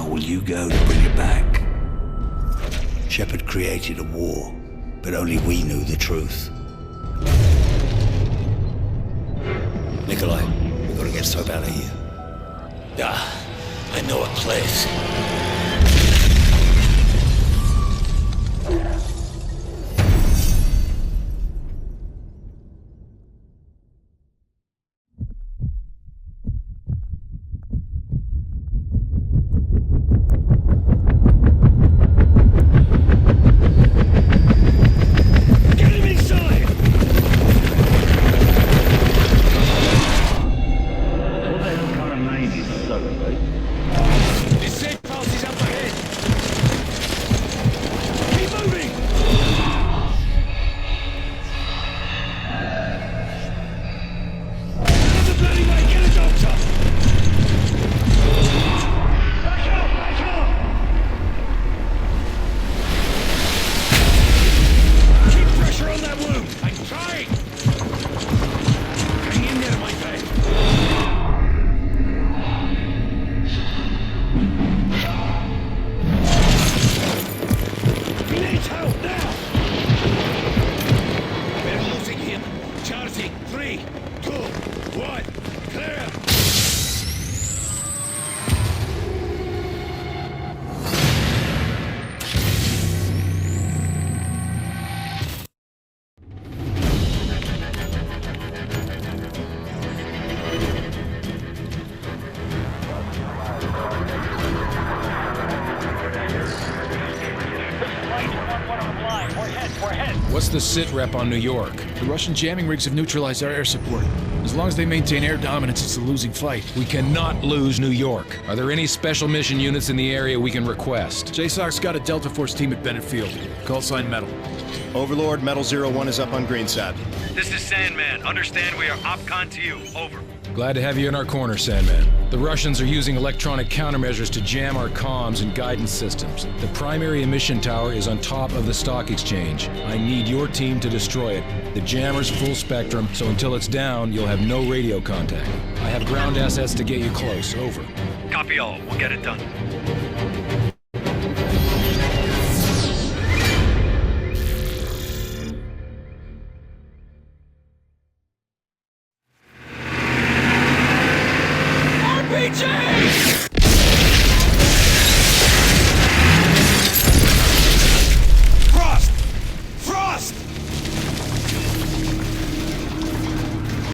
far will you go to bring it back? Shepard created a war, but only we knew the truth. Nikolai, we gotta get Soap out of here. I know a place. What's the sit rep on New York? The Russian jamming rigs have neutralized our air support. As long as they maintain air dominance, it's a losing fight. We cannot lose New York. Are there any special mission units in the area we can request? JSOC's got a Delta Force team at Bennett Field. Call sign Metal. Overlord, Metal 01 is up on Greenside. This is Sandman. Understand we are OpCon to you. Over. Glad to have you in our corner, Sandman. The Russians are using electronic countermeasures to jam our comms and guidance systems. The primary emission tower is on top of the stock exchange. I need your team to destroy it. The jammer's full spectrum, so until it's down, you'll have no radio contact. I have ground assets to get you close. Over. Copy all. We'll get it done.